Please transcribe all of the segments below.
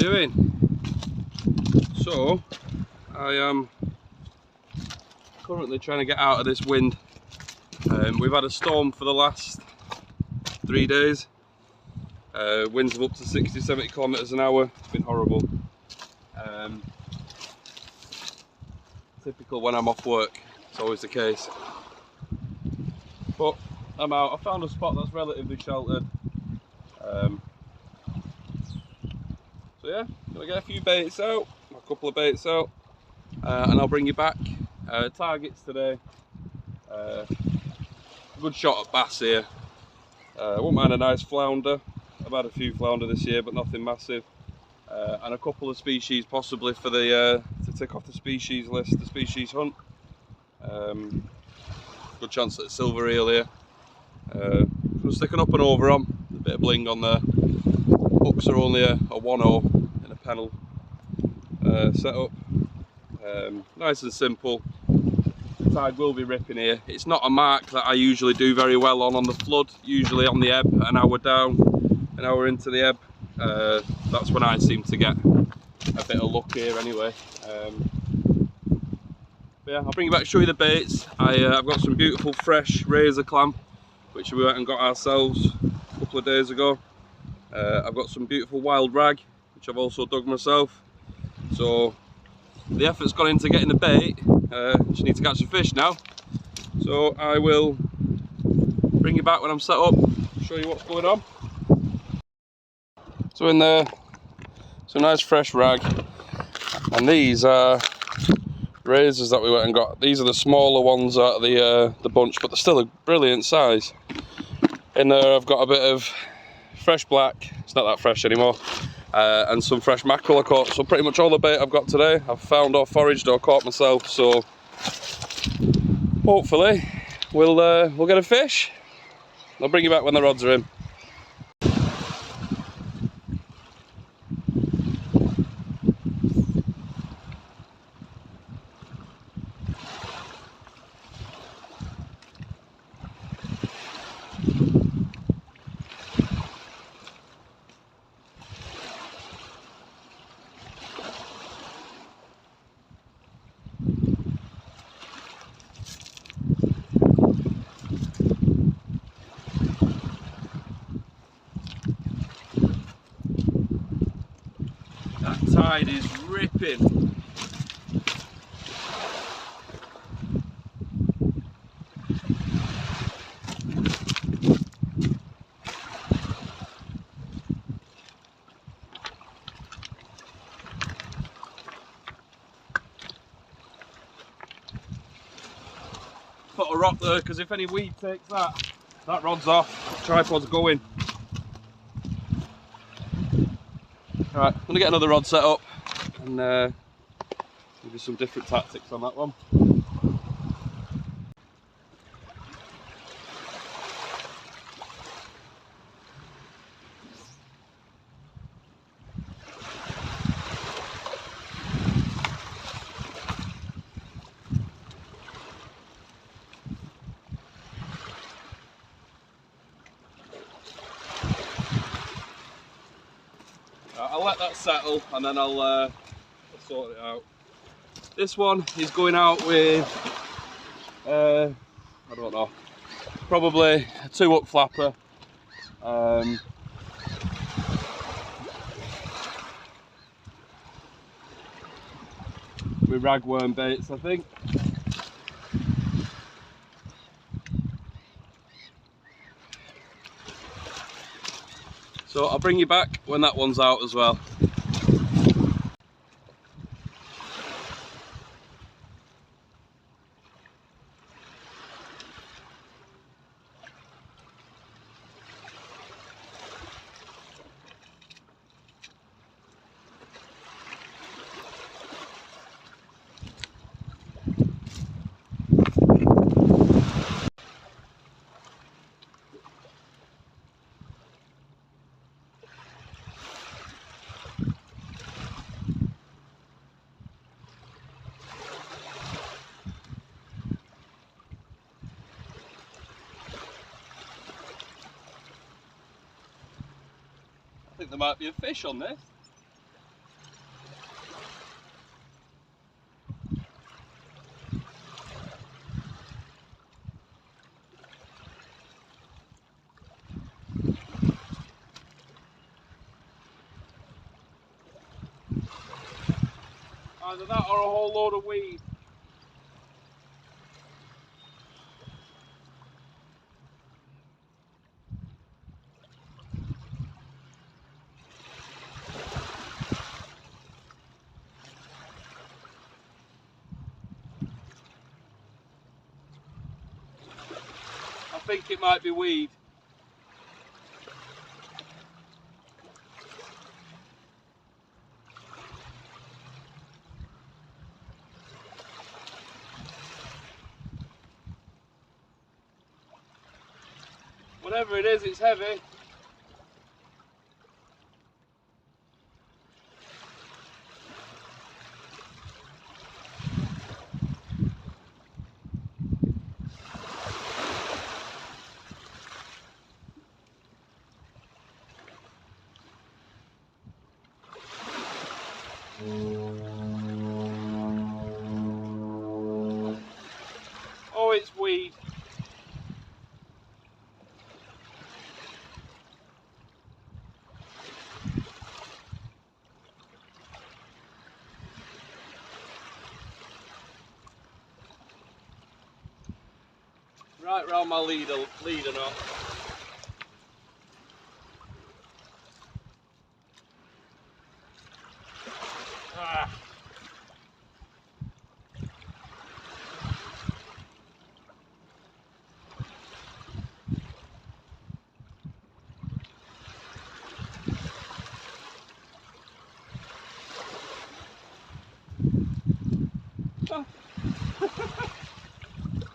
doing? So, I am currently trying to get out of this wind. We've had a storm for the last 3 days. Winds of up to 60-70 kilometers an hour. It's been horrible. Typical when I'm off work, it's always the case. But I'm out. I found a spot that's relatively sheltered. So yeah, gonna get a few baits out, a couple of baits out, and I'll bring you back. Targets today. Good shot at bass here. Wouldn't mind a nice flounder. I've had a few flounder this year, but nothing massive. And a couple of species possibly for the to tick off the species list, the species hunt. Good chance at a silver eel here. We're sticking up and over on. A bit of bling on there. Hooks are only a 1/0 in a pennel setup. Nice and simple. The tide will be ripping here. It's not a mark that I usually do very well on the flood. Usually on the ebb, an hour down, an hour into the ebb. That's when I seem to get a bit of luck here anyway. But yeah, I'll bring you back to show you the baits. I've got some beautiful fresh razor clam, which we went and got ourselves a couple of days ago. I've got some beautiful wild rag, which I've also dug myself. So the effort's gone into getting the bait. Just need to catch the fish now. So I will bring you back when I'm set up, show you what's going on. So in there, some nice fresh rag, and these are razors that we went and got. These are the smaller ones out of the bunch, but they're still a brilliant size. In there I've got a bit of fresh black, it's not that fresh anymore, and some fresh mackerel I caught. So pretty much all the bait I've got today I've found or foraged or caught myself, so hopefully we'll get a fish. I'll bring you back when the rods are in. That tide is ripping. Put a rock there, because if any weed takes that rod's off, tripod's going. Alright, I'm going to get another rod set up and maybe some different tactics on that one. I'll let that settle and then I'll sort it out. This one is going out with, I don't know, probably a 2-hook flapper. With ragworm baits, I think. So I'll bring you back when that one's out as well. I think there might be a fish on this. Either that or a whole load of weed. I think it might be weed. Whatever it is, it's heavy. Oh, it's weed. Right round my leader knot. Ah.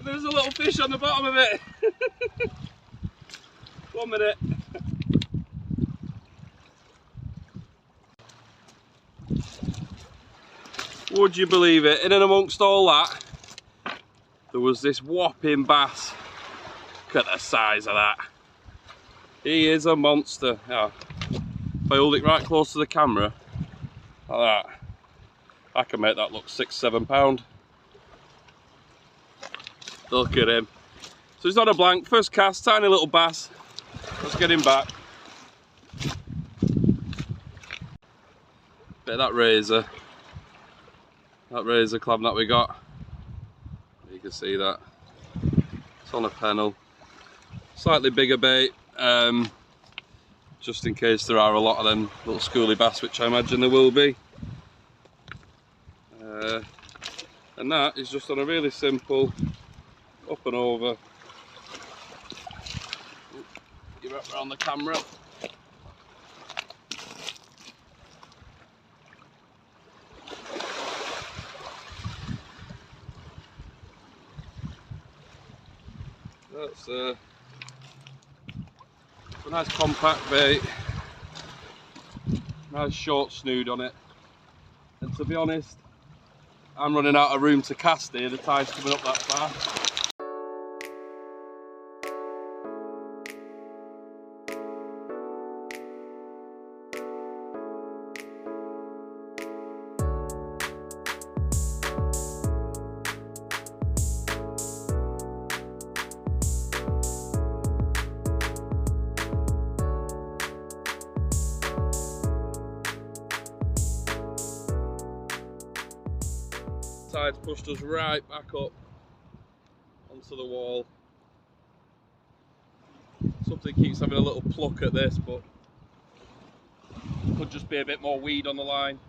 There's a little fish on the bottom of it. 1 minute. Would you believe it? In and amongst all that, there was this whopping bass. Look at the size of that. He is a monster. Yeah. If I hold it right close to the camera, like that, I can make that look £6–7 pound. Look at him. So he's not a blank. First cast, tiny little bass. Let's get him back. Bit of that razor clam that we got. You can see that. It's on a pennel. Slightly bigger bait, just in case there are a lot of them little schoolie bass, which I imagine there will be. And that is just on a really simple up and over. Get up around the camera. That's a nice compact bait, nice short snood on it, and to be honest, I'm running out of room to cast here, the tide's coming up that far. Tide's pushed us right back up onto the wall. Something keeps having a little pluck at this, but could just be a bit more weed on the line.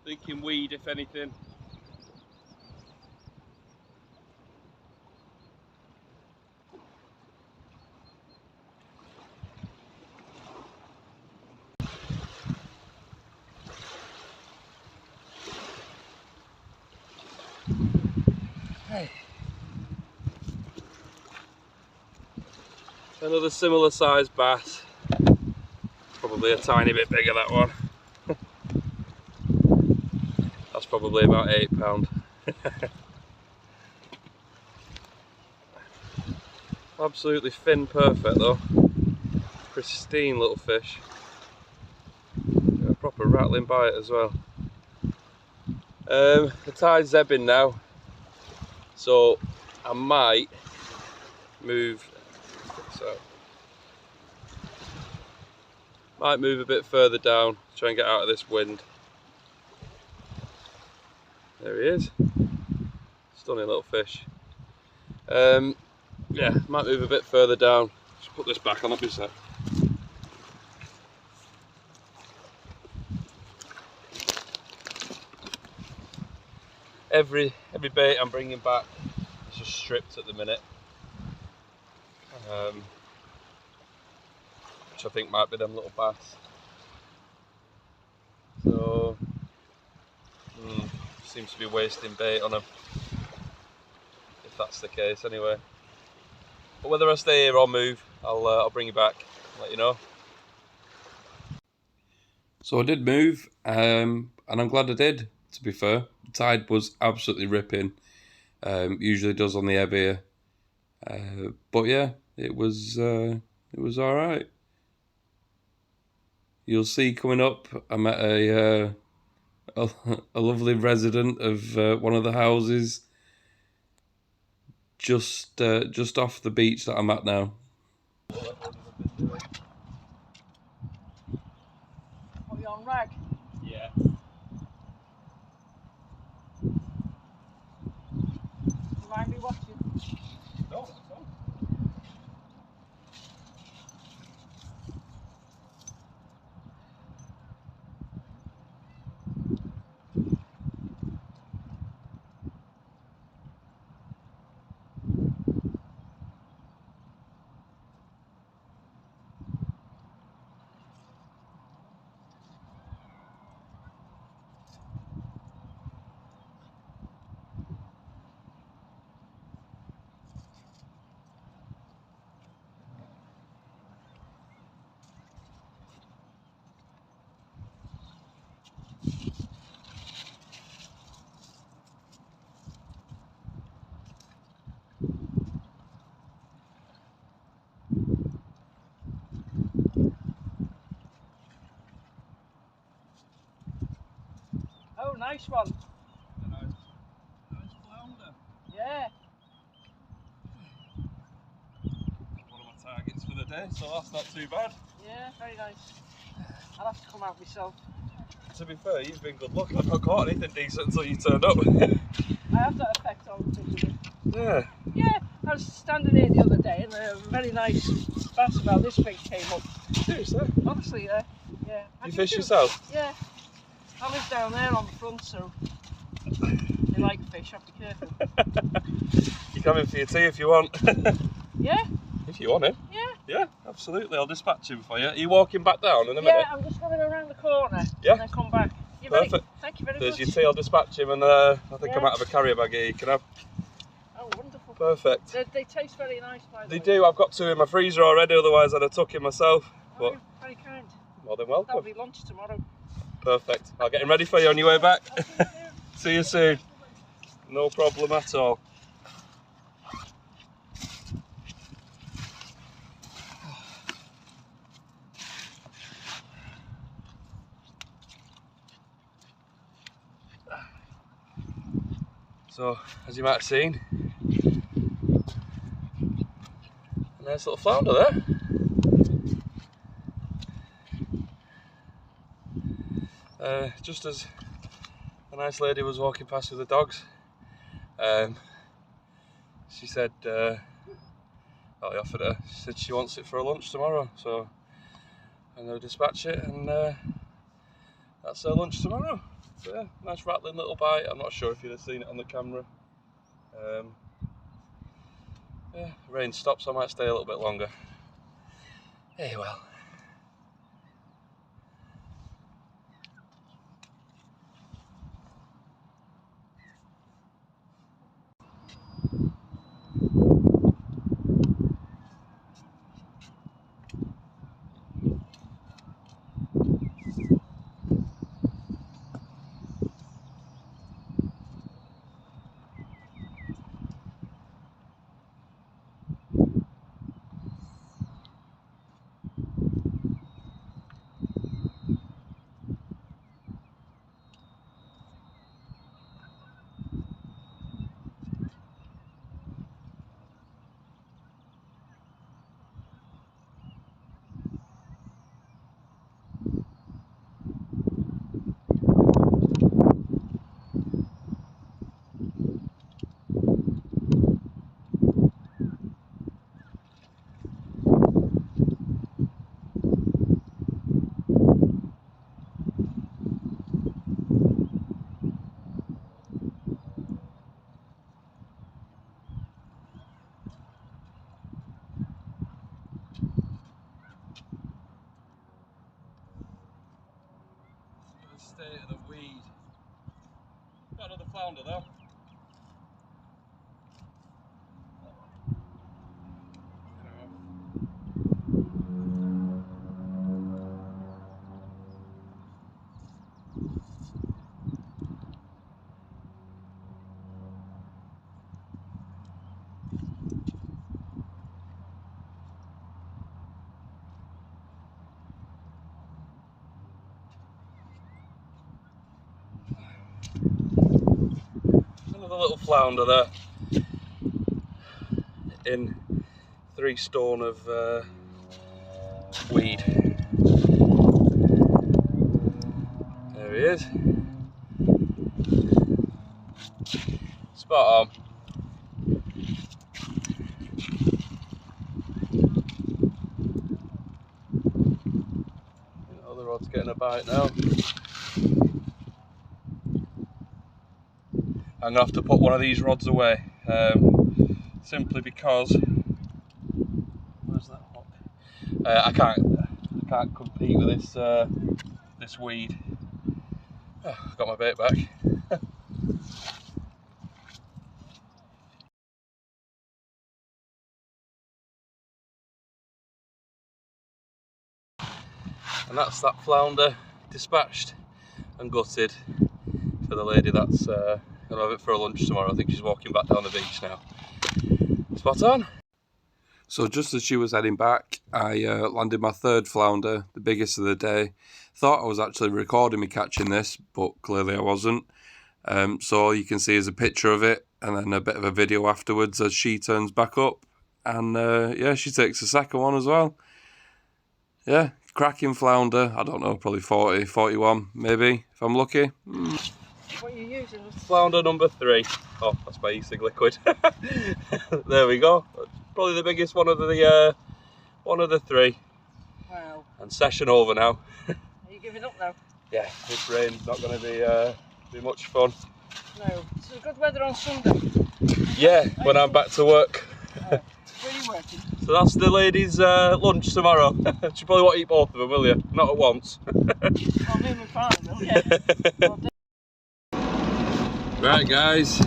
Thinking weed, if anything. Hey. Another similar sized bass. Probably Probably a tiny bit bigger, that one. That's probably about £8. Absolutely fin perfect though. Pristine little fish. A proper rattling bite as well. The tide's ebbing now, so I might move. So might move a bit further down, try and get out of this wind. There he is. Stunning little fish. Yeah, might move a bit further down. Just put this back on, up a sec. Every bait I'm bringing back is just stripped at the minute, which I think might be them little bass. So seems to be wasting bait on them, if that's the case anyway. But whether I stay here or move, I'll bring you back and let you know. So I did move, and I'm glad I did, to be fair. The tide was absolutely ripping. Usually does on the ebb here. But yeah, it was alright. You'll see coming up, I met a lovely resident of one of the houses just off the beach that I'm at now. What are you on, rag? Yeah. You mind me watching? No, that's fine. Oh, nice one. Nice flounder. Yeah. One of my targets for the day, so that's not too bad. Yeah, very nice. I'll have to come out myself. To be fair, you've been good luck. I've not caught anything decent until you turned up. I have that effect on fishing. Yeah. Yeah, I was standing here the other day and a very nice bass about this big came up. Seriously? Honestly, yeah. You fish yourself? Yeah. I live down there on the front, so they like fish, have to be careful. You come in for your tea if you want. Yeah? If you want it. Yeah. Yeah, absolutely. I'll dispatch him for you. Are you walking back down in a minute? Yeah, I'm just going to go around the corner Yeah. and then come back. Perfect. Thank you very There's much. your tea, I'll dispatch him, and I think I Yeah. might have a carrier bag here you can have. Oh, wonderful. Perfect. They taste very nice, by the way. They do, I've got two in my freezer already, otherwise I'd have took him myself. Oh, But very kind. more than That'll welcome. be lunch tomorrow. Perfect. I'll get him ready for you on your way back. I'll see you soon. See you soon. No problem at all. So, as you might have seen, a nice little flounder there. Just as a nice lady was walking past with the dogs, she said, I offered her, she said she wants it for her lunch tomorrow, so I'm going to dispatch it, and that's her lunch tomorrow. So yeah, nice rattling little bite. I'm not sure if you'd have seen it on the camera. Yeah, rain stops, I might stay a little bit longer. Hey, well. flounder though. Another little flounder there, in 3 stone of weed. There he is. Spot on. Other rod's getting a bite now. I'm gonna have to put one of these rods away, simply because where's that hook? I can't compete with this this weed. Oh, I've got my bait back. And that's that flounder dispatched and gutted for the lady that's gonna have it for a lunch tomorrow. I think she's walking back down the beach now. Spot on. So just as she was heading back, I landed my 3rd flounder, the biggest of the day. Thought I was actually recording me catching this, but clearly I wasn't. So all you can see is a picture of it and then a bit of a video afterwards as she turns back up. And yeah, she takes the 2nd one as well. Yeah, cracking flounder. I don't know, probably 40, 41 maybe, if I'm lucky. What are you using? Flounder number 3. Oh, that's my e-cig liquid. There we go. Probably the biggest one of the 3. Wow. And session over now. Are you giving up now? Yeah, this rain's not going to be much fun. No. It's good weather on Sunday. Yeah, when I'm back to work. Where are you working? So that's the lady's lunch tomorrow. She probably won't eat both of them, will you? Not at once. Oh, me and my partner will, yeah. Right, guys.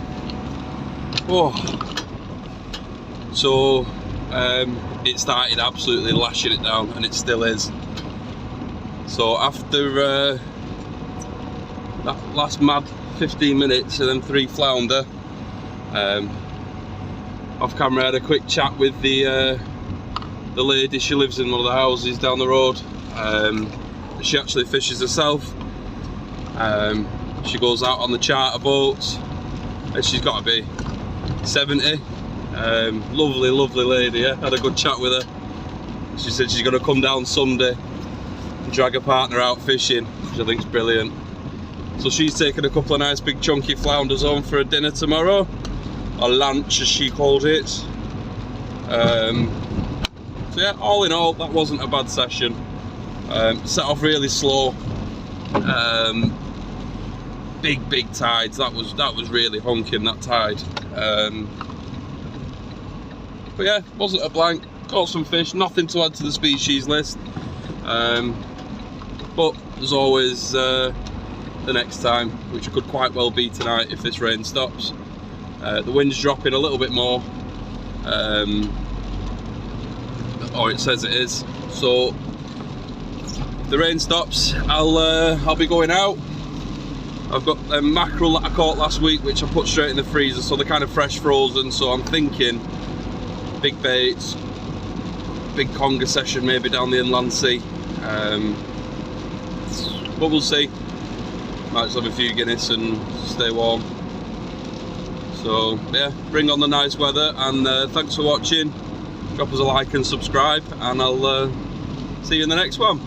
Whoa. So it started absolutely lashing it down, and it still is. So after that last mad 15 minutes and then 3 flounder, off camera I had a quick chat with the lady. She lives in one of the houses down the road. She actually fishes herself. She goes out on the charter boats, and she's got to be 70. Lovely lady. Yeah, had a good chat with her. She said she's going to come down Sunday and drag her partner out fishing, which I think is brilliant. So she's taking a couple of nice big chunky flounders home for a dinner tomorrow, or lunch as she called it. So yeah, all in all, that wasn't a bad session. Set off really slow. Big tides. That was really honking, that tide. But yeah, wasn't a blank. Caught some fish. Nothing to add to the species list. But there's always the next time, which could quite well be tonight if this rain stops. The wind's dropping a little bit more. Or it says it is. So if the rain stops, I'll be going out. I've got a mackerel that I caught last week, which I put straight in the freezer, so they're kind of fresh frozen. So I'm thinking big baits, big conger session maybe down the inland sea. But we'll see. Might just have a few Guinness and stay warm. So yeah, bring on the nice weather, and thanks for watching. Drop us a like and subscribe, and I'll see you in the next one.